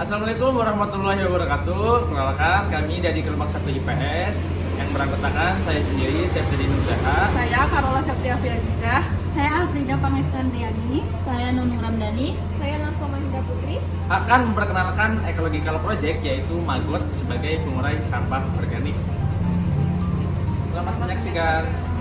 Assalamualaikum warahmatullahi wabarakatuh. Kenalkan, kami dari Kelompok 1 IPS yang beranggotakan saya sendiri, Septri Nugraha. Saya Karola Septia Fiazizah. Saya Afrida Pangestandriani. Saya Nunung Ramdhani. Saya Nasoma Hinda Putri. Akan memperkenalkan Ecological Project, yaitu Maggot sebagai pengurai sampah organik. Selamat menyaksikan.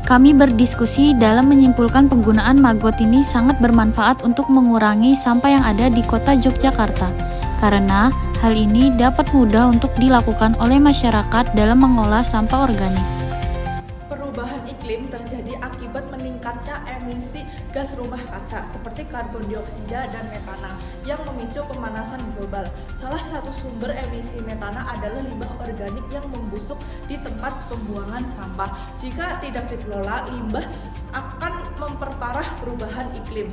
Kami berdiskusi dalam menyimpulkan penggunaan maggot ini sangat bermanfaat untuk mengurangi sampah yang ada di kota Yogyakarta, karena hal ini dapat mudah untuk dilakukan oleh masyarakat dalam mengolah sampah organik. Perubahan iklim terjadi akibat meningkatnya emisi gas rumah kaca seperti karbon dioksida dan metana yang memicu pemanasan global. Salah satu sumber emisi metana adalah limbah organik yang membusuk di tempat pembuangan sampah. Jika tidak dikelola, limbah akan memperparah perubahan iklim.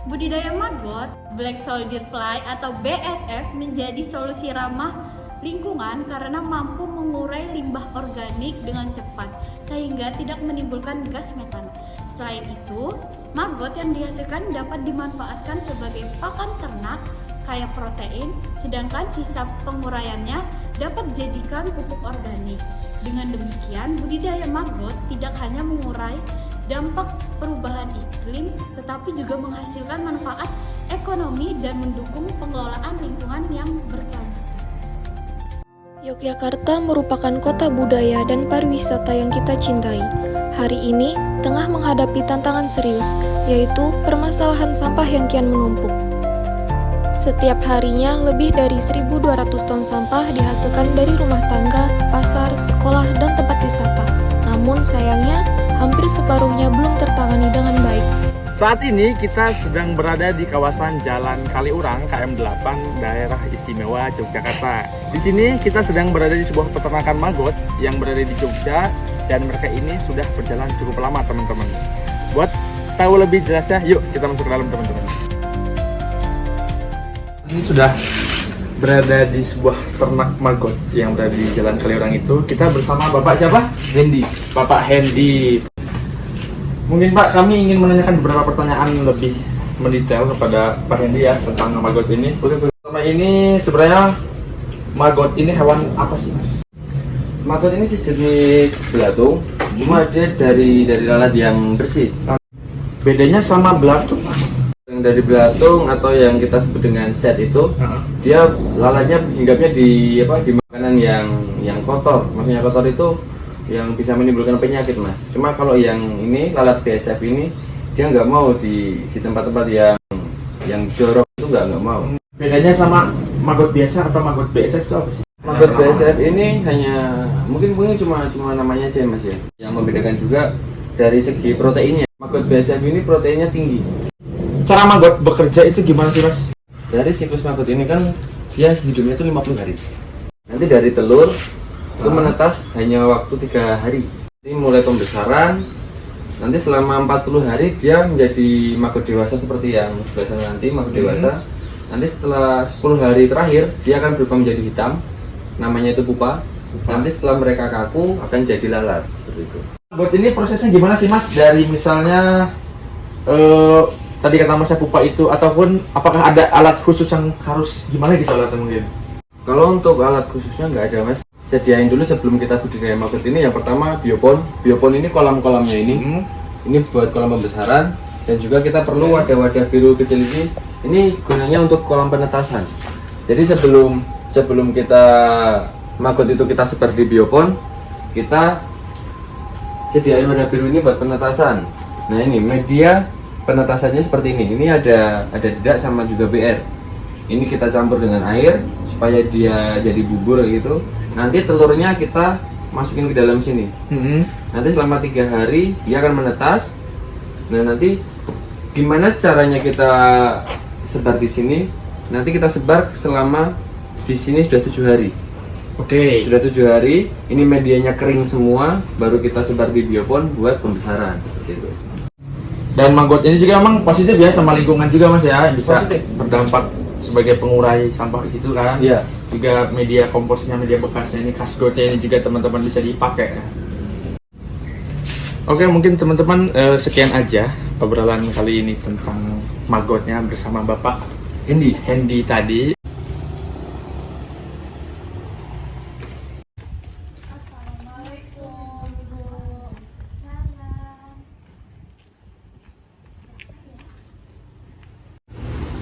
Budidaya maggot, Black Soldier Fly atau BSF menjadi solusi ramah lingkungan karena mampu mengurai limbah organik dengan cepat sehingga tidak menimbulkan gas metana. Selain itu, maggot yang dihasilkan dapat dimanfaatkan sebagai pakan ternak kaya protein, sedangkan sisa penguraiannya dapat dijadikan pupuk organik. Dengan demikian, budidaya maggot tidak hanya mengurai dampak perubahan iklim, tetapi juga menghasilkan manfaat ekonomi dan mendukung pengelolaan lingkungan yang berkelanjutan. Yogyakarta merupakan kota budaya dan pariwisata yang kita cintai. Hari ini tengah menghadapi tantangan serius, yaitu permasalahan sampah yang kian menumpuk. Setiap harinya lebih dari 1.200 ton sampah dihasilkan dari rumah tangga, pasar, sekolah, dan tempat wisata. Namun sayangnya, hampir separuhnya belum tertangani dengan baik. Saat ini kita sedang berada di kawasan Jalan Kaliurang KM8 Daerah Istimewa Yogyakarta. Di sini kita sedang berada di sebuah peternakan maggot yang berada di Jogja dan mereka ini sudah berjalan cukup lama teman-teman. Buat tahu lebih jelasnya, yuk kita masuk ke dalam teman-teman. Ini sudah berada di sebuah ternak maggot yang berada di Jalan Kaliurang itu. Kita bersama Bapak siapa? Hendy. Bapak Hendy. Mungkin Pak, kami ingin menanyakan beberapa pertanyaan lebih mendetail kepada Pak Hendy ya tentang maggot ini. Pertama ini sebenarnya maggot ini hewan apa sih Mas? Maggot ini sejenis belatung, cuma dia dari lalat yang bersih. Bedanya sama belatung? Yang dari belatung atau yang kita sebut dengan set itu, dia lalatnya hinggapnya di makanan yang kotor. Maksudnya kotor itu yang bisa menimbulkan penyakit Mas. Cuma kalau yang ini lalat BSF ini dia nggak mau di tempat-tempat yang jorok itu nggak mau. Bedanya sama maggot biasa atau maggot BSF itu apa sih? Maggot BSF ini hanya mungkin cuma namanya aja Mas ya. Yang membedakan juga dari segi proteinnya. Maggot BSF ini proteinnya tinggi. Cara maggot bekerja itu gimana sih Mas? Dari siklus maggot ini kan dia hidupnya itu 50 hari. Nanti dari telur itu menetas hanya waktu 3 hari. Ini mulai pembesaran. Nanti selama 40 hari dia menjadi maggot dewasa seperti yang sebelah sana nanti maggot dewasa. Nanti setelah 10 hari terakhir dia akan berubah menjadi hitam. Namanya itu pupa. Nanti setelah mereka kaku akan jadi lalat seperti itu. Maggot ini prosesnya gimana sih Mas? Dari misalnya tadi kata Mas pupa itu, ataupun apakah ada alat khusus yang harus gimana gitu alatnya mungkin? Kalau untuk alat khususnya nggak ada Mas. Sediain dulu sebelum kita budidaya maggot ini yang pertama biopon. Biopon ini kolam-kolamnya ini. Ini buat kolam pembesaran dan juga kita perlu wadah-wadah biru kecil ini. Ini gunanya untuk kolam penetasan. Jadi sebelum kita maggot itu kita sebar di biopon, kita sediain wadah biru ini buat penetasan. Nah ini media penetasannya seperti ini. Ini ada dedak sama juga BR. Ini kita campur dengan air supaya dia jadi bubur gitu. Nanti telurnya kita masukin ke dalam sini. Nanti selama 3 hari dia akan menetas. Nah nanti gimana caranya kita sebar di sini? Nanti kita sebar selama di sini sudah 7 hari. Oke. Sudah 7 hari. Ini medianya kering semua. Baru kita sebar di biopon buat pembesaran seperti itu. Dan maggot ini juga emang positif ya sama lingkungan juga Mas ya, bisa Positif. berdampak sebagai pengurai sampah gitu kan. Iya. Juga media komposnya, media bekasnya ini, kasgotnya ini juga teman-teman bisa dipakai. Oke, mungkin teman-teman sekian aja obrolan kali ini tentang maggotnya bersama Bapak Hendy tadi.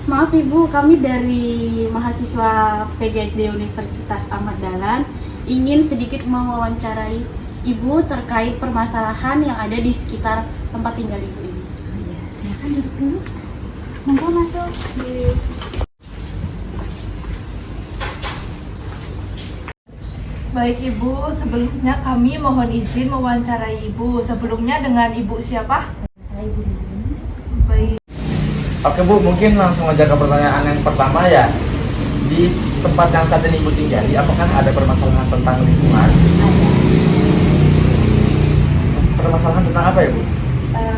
Maaf Ibu, kami dari mahasiswa PGSD Universitas Ahmad Dahlan ingin sedikit mewawancarai Ibu terkait permasalahan yang ada di sekitar tempat tinggal Ibu ini. Ya, silakan duduk dulu. Monggo masuk. Baik Ibu, sebelumnya kami mohon izin mewawancarai Ibu. Sebelumnya dengan Ibu siapa? Saya Ibu Lizin. Baik. Oke Bu, mungkin langsung aja ke pertanyaan yang pertama ya. Di tempat yang saat ini Ibu tinggali, apakah ada permasalahan tentang lingkungan? Ada. Permasalahan tentang apa ya Bu?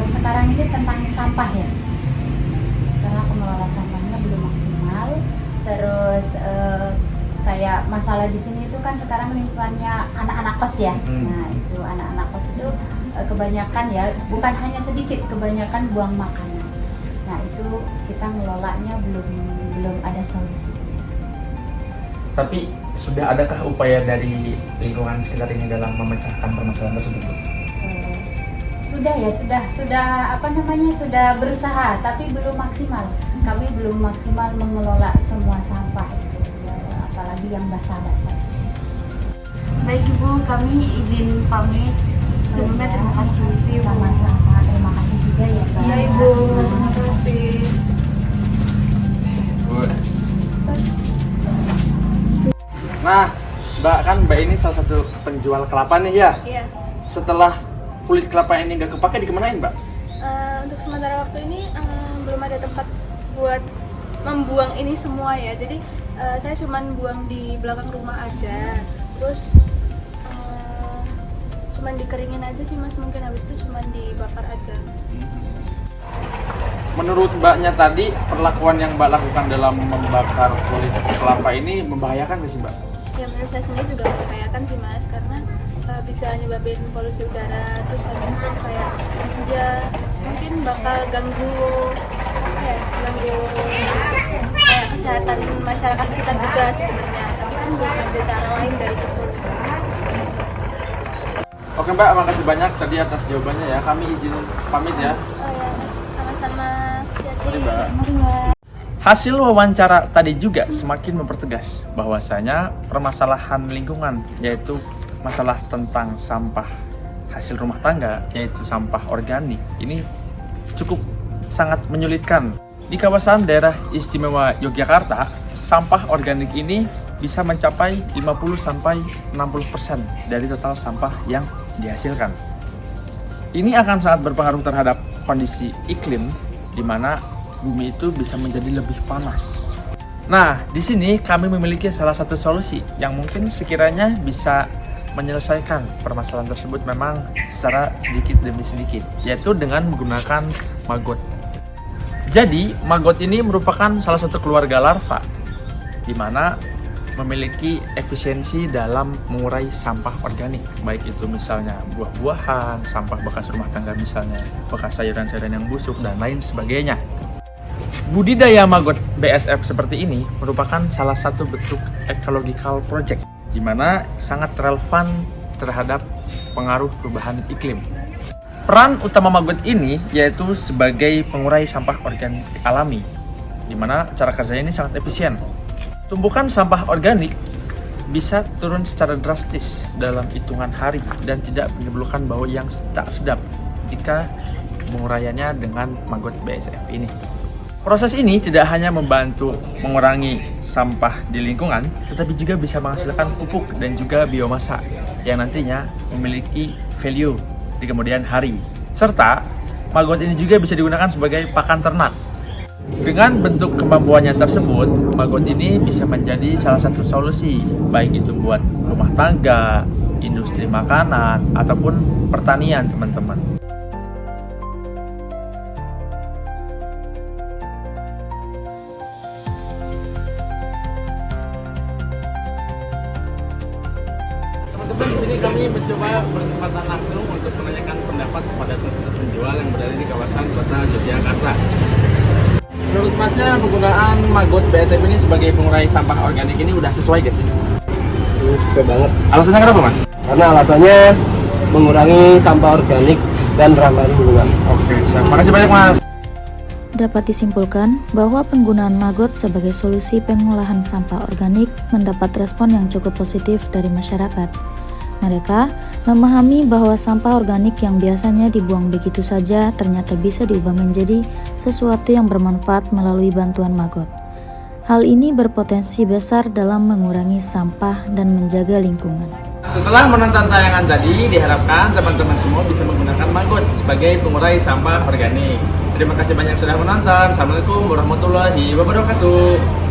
Sekarang ini tentang sampah ya. Karena pengelola sampahnya belum maksimal. Terus kayak masalah di sini itu kan sekarang lingkungannya anak-anak kos ya. Nah itu anak-anak kos itu kebanyakan ya, bukan hanya sedikit, kebanyakan buang makanan. Nah itu kita ngelolanya belum ada solusi. Tapi sudah adakah upaya dari lingkungan sekitar ini dalam memecahkan permasalahan tersebut Bu? Sudah ya, sudah berusaha tapi belum maksimal. Kami belum maksimal mengelola semua sampah itu, apalagi yang basah-basah. Baik Ibu, kami izin pamit. Sebelumnya terima kasih Ibu. Sama-sama, terima kasih juga ya Mbak. Iya Ibu, terima kasih. Nah, Mbak, kan Mbak ini salah satu penjual kelapa nih ya. Iya. Setelah kulit kelapa ini nggak kepake, dikemanain Mbak? Untuk sementara waktu ini belum ada tempat buat membuang ini semua ya. Jadi saya cuman buang di belakang rumah aja. Terus cuman dikeringin aja sih Mas, mungkin habis itu cuman dibakar aja. Menurut Mbaknya tadi, perlakuan yang Mbak lakukan dalam membakar kulit kelapa ini membahayakan nggak sih Mbak? Ya menurut saya sendiri juga membahayakan sih Mas, karena bisa nyebabin polusi udara. Terus habis itu kayak ya mungkin bakal ganggu kayak kesehatan masyarakat sekitar juga sebenarnya. Tapi kan belum ada cara lain dari itu. Oke Mbak, makasih banyak tadi atas jawabannya ya. Kami izin pamit ya. Oh ya Mas, sama-sama. Oke, Mbak. Hasil wawancara tadi juga semakin mempertegas bahwasanya permasalahan lingkungan, yaitu masalah tentang sampah hasil rumah tangga, yaitu sampah organik, ini cukup sangat menyulitkan. Di kawasan daerah istimewa Yogyakarta, sampah organik ini bisa mencapai 50-60% dari total sampah yang dihasilkan. Ini akan sangat berpengaruh terhadap kondisi iklim, di mana bumi itu bisa menjadi lebih panas. Nah, di sini kami memiliki salah satu solusi yang mungkin sekiranya bisa menyelesaikan permasalahan tersebut memang secara sedikit demi sedikit, yaitu dengan menggunakan maggot. Jadi, maggot ini merupakan salah satu keluarga larva, di mana memiliki efisiensi dalam mengurai sampah organik, baik itu misalnya buah-buahan, sampah bekas rumah tangga misalnya, bekas sayuran-sayuran yang busuk, dan lain sebagainya. Budidaya maggot BSF seperti ini merupakan salah satu bentuk ecological project, di mana sangat relevan terhadap pengaruh perubahan iklim. Peran utama maggot ini yaitu sebagai pengurai sampah organik alami, di mana cara kerjanya ini sangat efisien. Tumpukan sampah organik bisa turun secara drastis dalam hitungan hari dan tidak menimbulkan bau yang tak sedap jika penguraiannya dengan maggot BSF ini. Proses ini tidak hanya membantu mengurangi sampah di lingkungan, tetapi juga bisa menghasilkan pupuk dan juga biomasa yang nantinya memiliki value di kemudian hari. Serta, maggot ini juga bisa digunakan sebagai pakan ternak. Dengan bentuk kemampuannya tersebut, maggot ini bisa menjadi salah satu solusi, baik itu buat rumah tangga, industri makanan, ataupun pertanian, teman-teman. Teman-teman, di sini kami mencoba berkesempatan langsung untuk menanyakan pendapat kepada salah satu penjual yang berada di kawasan kota Yogyakarta. Menurut Masnya penggunaan maggot BSF ini sebagai pengurai sampah organik ini udah sesuai gak sih? Sesuai banget. Alasannya kenapa Mas? Karena alasannya mengurangi sampah organik dan ramah lingkungan. Oke, siap. Makasih banyak Mas. Dapat disimpulkan bahwa penggunaan maggot sebagai solusi pengolahan sampah organik mendapat respon yang cukup positif dari masyarakat. Mereka memahami bahwa sampah organik yang biasanya dibuang begitu saja ternyata bisa diubah menjadi sesuatu yang bermanfaat melalui bantuan maggot. Hal ini berpotensi besar dalam mengurangi sampah dan menjaga lingkungan. Setelah menonton tayangan tadi, diharapkan teman-teman semua bisa menggunakan maggot sebagai pengurai sampah organik. Terima kasih banyak sudah menonton. Assalamualaikum warahmatullahi wabarakatuh.